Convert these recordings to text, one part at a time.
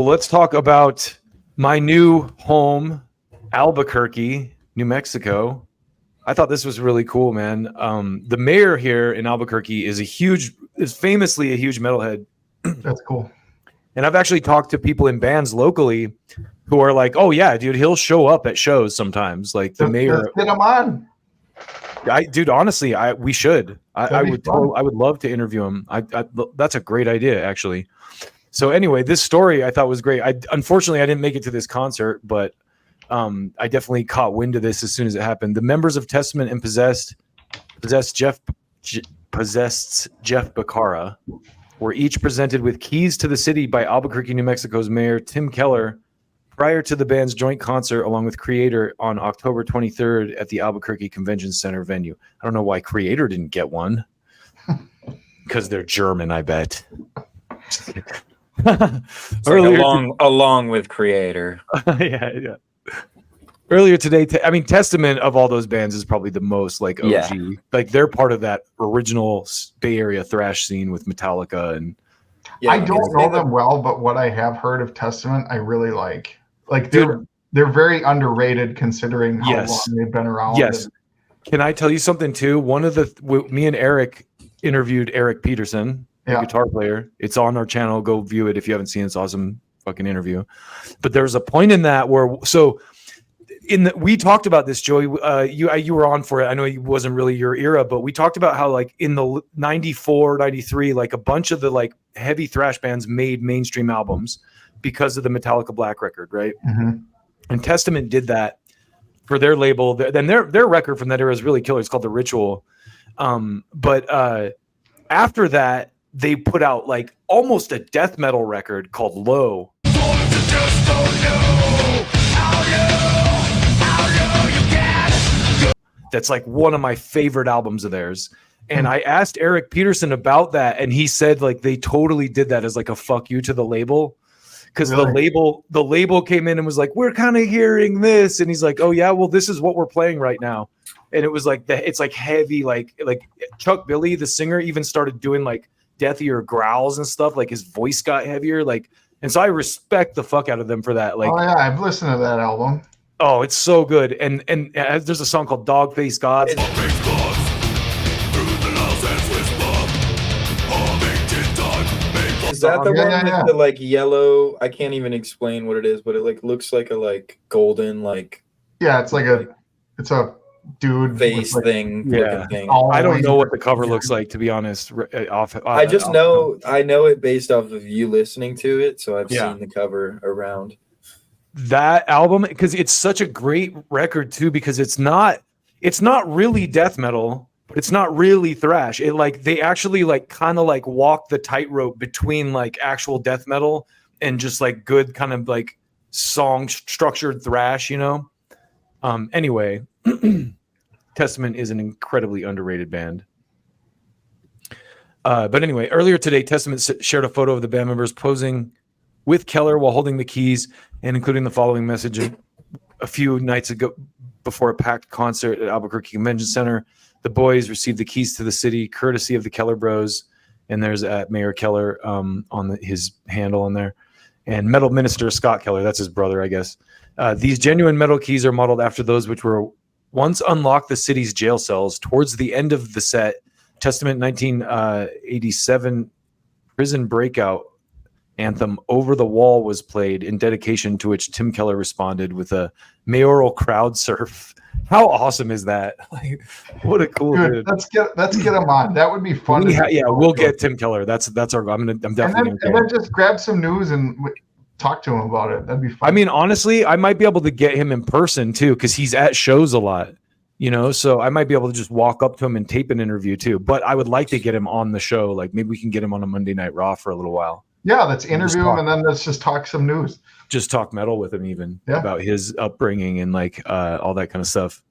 let's talk about my new home, Albuquerque, New Mexico. I thought this was really cool, man. The mayor here in Albuquerque is famously a huge metalhead. That's cool. And I've actually talked to people in bands locally who are like, "Oh yeah, dude, he'll show up at shows sometimes." Like the mayor. Let's get him on. Dude, honestly, we should. I would love to interview him. That's a great idea, actually. So anyway, this story I thought was great. Unfortunately I didn't make it to this concert, but I definitely caught wind of this as soon as it happened. The members of Testament and possessed Jeff Becerra were each presented with keys to the city by Albuquerque, New Mexico's mayor Tim Keller prior to the band's joint concert along with Kreator on October 23rd at the Albuquerque Convention Center venue. I don't know why Kreator didn't get one. Because they're German, I bet. along with Kreator. Yeah. Earlier today, Testament of all those bands is probably the most like OG. Yeah. Like they're part of that original Bay Area thrash scene with Metallica and. Yeah, I don't know them well, but what I have heard of Testament, I really like. Like they're very underrated considering how long they've been around. Yes. Can I tell you something too? Me and Eric interviewed Eric Peterson, the guitar player. It's on our channel. Go view it if you haven't seen it. It's awesome fucking interview. But there's a point in that where we talked about this, Joey. You were on for it. I know it wasn't really your era, but we talked about how like in the 94, 93, like a bunch of the like heavy thrash bands made mainstream albums because of the Metallica Black record, right? Mm-hmm. And Testament did that for their label. Then their record from that era is really killer. It's called The Ritual. But after that, they put out like almost a death metal record called Low. That's like one of my favorite albums of theirs. And I asked Eric Peterson about that, and he said like they totally did that as like a fuck you to the label. Because the label came in and was like, we're kind of hearing this. And he's like, oh yeah, well, this is what we're playing right now. And it was like it's like heavy, like Chuck Billy, the singer, even started doing like deathier growls and stuff. Like his voice got heavier. Like, and so I respect the fuck out of them for that. Like, oh yeah, I've listened to that album. Oh, it's so good. And there's a song called Dog Face Gods. Is that the one with the like yellow? I can't even explain what it is, but it like looks like a like golden like. Yeah, it's like it's a dude face like, thing. Yeah, thing. I don't know what the cover looks like, to be honest. I just know it based off of you listening to it, so I've seen the cover around. That album, because it's such a great record too, because it's not really death metal, but it's not really thrash. It like they actually like kind of like walk the tightrope between like actual death metal and just like good kind of like song structured thrash, you know. Anyway, Testament is an incredibly underrated band. But anyway, earlier today, Testament shared a photo of the band members posing with Keller while holding the keys and including the following message. A few nights ago, before a packed concert at Albuquerque Convention Center, the boys received the keys to the city, courtesy of the Keller Bros. And there's Mayor Keller on his handle on there. And Metal Minister Scott Keller, that's his brother, I guess. These genuine metal keys are modeled after those which were once unlocked the city's jail cells. Towards the end of the set, Testament 1987 prison breakout anthem Over the Wall was played, in dedication to which Tim Keller responded with a mayoral crowd surf. How awesome is that? Like, what a cool dude. Let's get him on. That would be fun. We'll get Tim Keller. That's our goal. I'm definitely and then just grab some news and talk to him about it. That'd be fun. I mean, honestly, I might be able to get him in person too, because he's at shows a lot, you know, so I might be able to just walk up to him and tape an interview too. But I would like to get him on the show. Like maybe we can get him on a Monday Night Raw for a little while. Yeah, let's interview him and then let's just talk some news. Just talk metal with him even about his upbringing and like all that kind of stuff.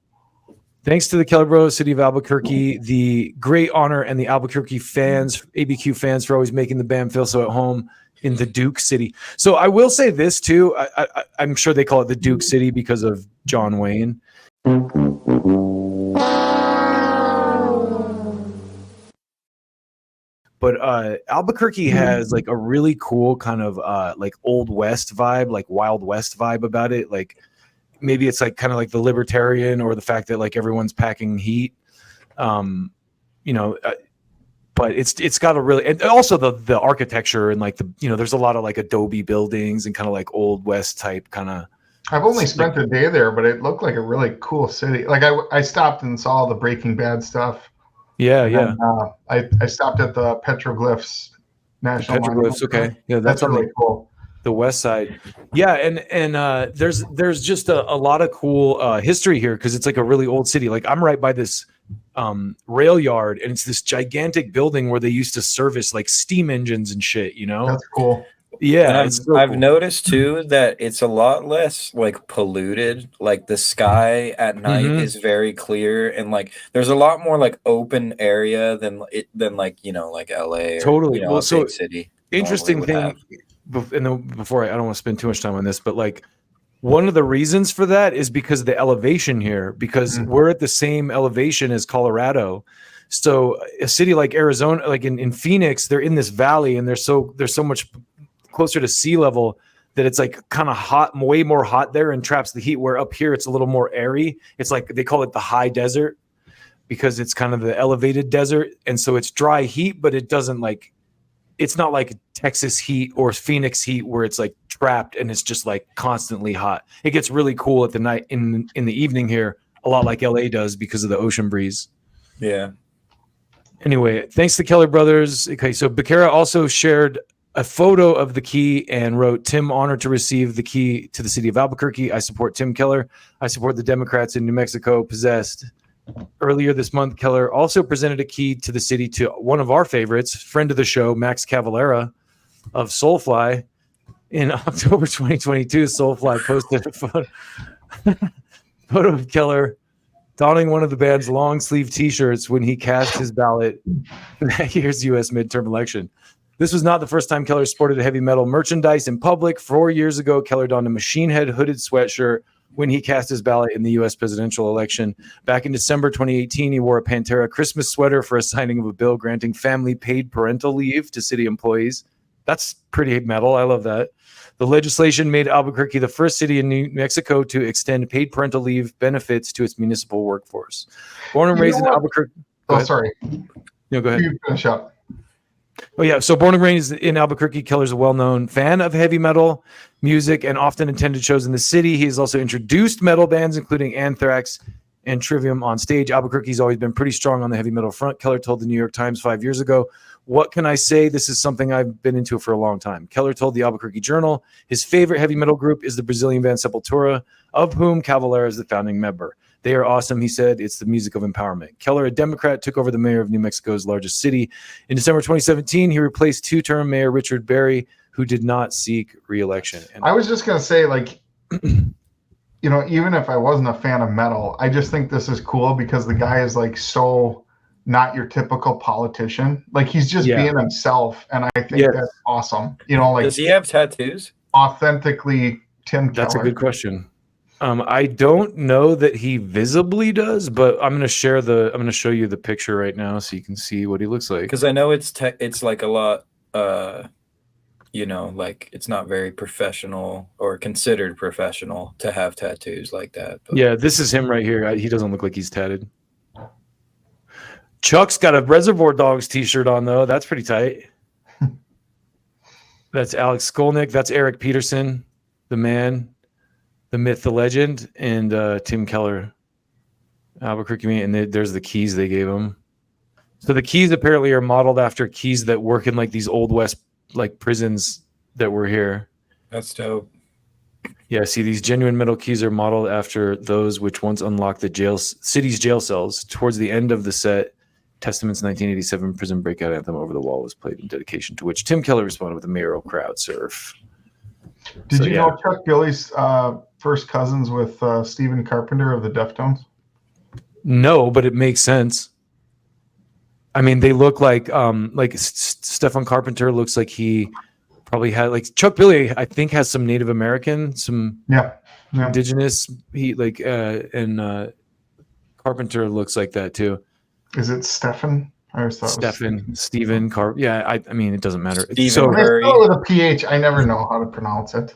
Thanks to the Keller Bros, City of Albuquerque, the great honor, and the Albuquerque fans, ABQ fans, for always making the band feel so at home in the Duke City. So I will say this too. I'm sure they call it the Duke City because of John Wayne. But but Albuquerque has like a really cool kind of like Old West vibe, like Wild West vibe about it. Like maybe it's like kind of like the libertarian or the fact that like everyone's packing heat. You know, but it's got a really, and also the architecture and like there's a lot of like adobe buildings and kind of like Old West type kind of. I've only spent a day there, but it looked like a really cool city. Like I stopped and saw the Breaking Bad stuff. Yeah, and yeah. Then, I stopped at the Petroglyphs National Petroglyphs, Monument. okay. Yeah, that's on really cool. The west side. Yeah, and there's just a lot of cool history here because it's like a really old city. Like I'm right by this rail yard, and it's this gigantic building where they used to service like steam engines and shit, you know? That's cool. Yeah, and I've noticed too that it's a lot less like polluted. Like the sky at night is very clear, and like there's a lot more like open area than like like LA or totally. a big city. Interesting thing, and then before I don't want to spend too much time on this, but like one of the reasons for that is because of the elevation here, because we're at the same elevation as Colorado. So a city like Arizona, like in Phoenix, they're in this valley, and there's so much closer to sea level that it's like kind of hot, way more hot there, and traps the heat, where up here it's a little more airy. It's like they call it the high desert because it's kind of the elevated desert, and so it's dry heat, but it doesn't like, it's not like Texas heat or Phoenix heat where it's like trapped and it's just like constantly hot. It gets really cool at the night in the evening here, a lot like LA does because of the ocean breeze. Yeah. Anyway, thanks to Keller Brothers. Okay, so Becerra also shared a photo of the key and wrote, "Tim, honored to receive the key to the city of Albuquerque. I support Tim Keller. I support the Democrats in New Mexico possessed." Earlier this month, Keller also presented a key to the city to one of our favorites, friend of the show, Max Cavalera of Soulfly. In October 2022, Soulfly posted a photo of Keller donning one of the band's long sleeve T-shirts when he cast his ballot in that year's U.S. midterm election. This was not the first time Keller sported heavy metal merchandise in public. 4 years ago, Keller donned a Machine Head hooded sweatshirt when he cast his ballot in the U.S. presidential election. Back in December 2018, he wore a Pantera Christmas sweater for a signing of a bill granting family paid parental leave to city employees. That's pretty metal. I love that. The legislation made Albuquerque the first city in New Mexico to extend paid parental leave benefits to its municipal workforce. Born and raised in Albuquerque. Oh, sorry. No, go ahead. You finish up. Oh, yeah. So born and raised in Albuquerque, Keller's a well-known fan of heavy metal music and often attended shows in the city. He has also introduced metal bands, including Anthrax and Trivium on stage. Albuquerque's always been pretty strong on the heavy metal front. Keller told the New York Times 5 years ago, "What can I say? This is something I've been into for a long time." Keller told the Albuquerque Journal his favorite heavy metal group is the Brazilian band Sepultura, of whom Cavalera is the founding member. "They are awesome," he said. "It's the music of empowerment." Keller, a Democrat, took over the mayor of New Mexico's largest city. In December 2017, he replaced two-term Mayor Richard Berry, who did not seek re-election. And I was just going to say, like, even if I wasn't a fan of metal, I just think this is cool because the guy is like so not your typical politician. Like he's just being himself. And I think that's awesome. Does he have tattoos? Authentically Tim Keller. That's a good question. I don't know that he visibly does, but I'm going to show you the picture right now so you can see what he looks like. Because I know it's like a lot, like it's not very professional or considered professional to have tattoos like that. But. Yeah, this is him right here. He doesn't look like he's tatted. Chuck's got a Reservoir Dogs t-shirt on, though. That's pretty tight. That's Alex Skolnick. That's Eric Peterson, the man, the myth, the legend, and Tim Keller, Albuquerque. And there's the keys they gave him. So the keys apparently are modeled after keys that work in like these Old West like prisons that were here. That's dope. Yeah, see, these genuine metal keys are modeled after those which once unlocked the city's jail cells. Towards the end of the set, Testament's 1987 prison breakout anthem "Over the Wall" was played in dedication, to which Tim Keller responded with a mayoral crowd surf. Did you know Chuck Billy's first cousins with Stephen Carpenter of the Deftones? No, but it makes sense. I mean, they look like Stephen Carpenter looks like he probably had like Chuck Billy. I think has some Native American, some indigenous. He and Carpenter looks like that too. Is it Stephen? I always thought it was Stephen Car. Yeah, I mean, it doesn't matter. Stephen So, When they Curry. spell it with a PH, I never know how to pronounce it.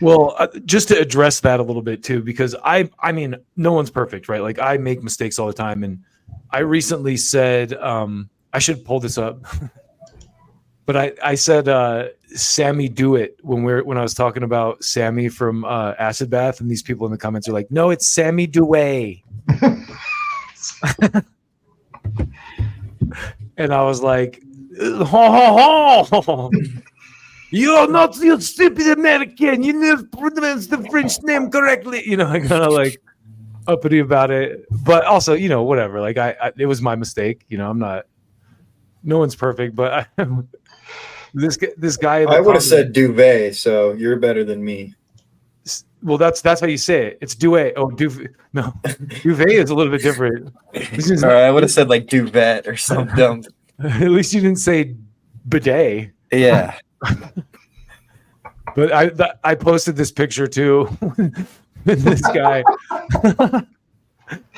well, just to address that a little bit too, because I mean, no one's perfect, right? Like I make mistakes all the time, and I recently said, I should pull this up, but I said Sammy Do It when I was talking about Sammy from Acid Bath, and these people in the comments are like, no, it's Sammy Dewey. And I was like, you're not, you stupid American. You never pronounced the French name correctly. You know, I kind of like uppity about it, but also, you know, whatever. Like it was my mistake. You know, no one's perfect, but this guy. I would have said duvet, so you're better than me. Well, that's how you say it. It's duvet. Oh, duvet. No, duvet is a little bit different. All right, I would have said like duvet or something. At least you didn't say bidet. Yeah. But I posted this picture too. This guy. I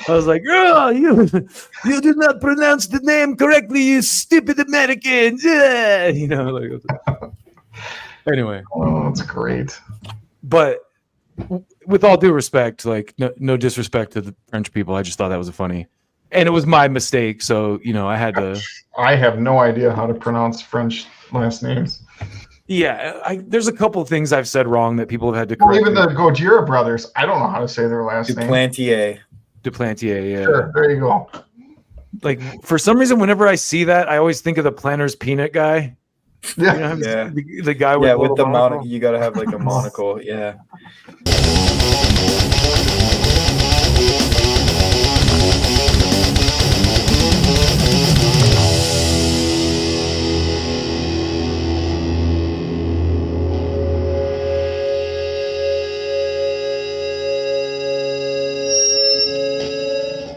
was like, oh, you did not pronounce the name correctly, you stupid Americans. Yeah. You know, like anyway. Oh, that's great. But with all due respect, like no disrespect to the French people, I just thought that was funny. And it was my mistake, so you know, I had to. I have no idea how to pronounce French last names. Yeah, there's a couple of things I've said wrong that people have had to correct. Even the Gojira brothers, I don't know how to say their last name. Duplantier, yeah. Sure, there you go. Like for some reason, whenever I see that, I always think of the Planters Peanut guy. Yeah, You know, Yeah. the guy with with the monocle. monocle. You gotta have like a monocle. Yeah.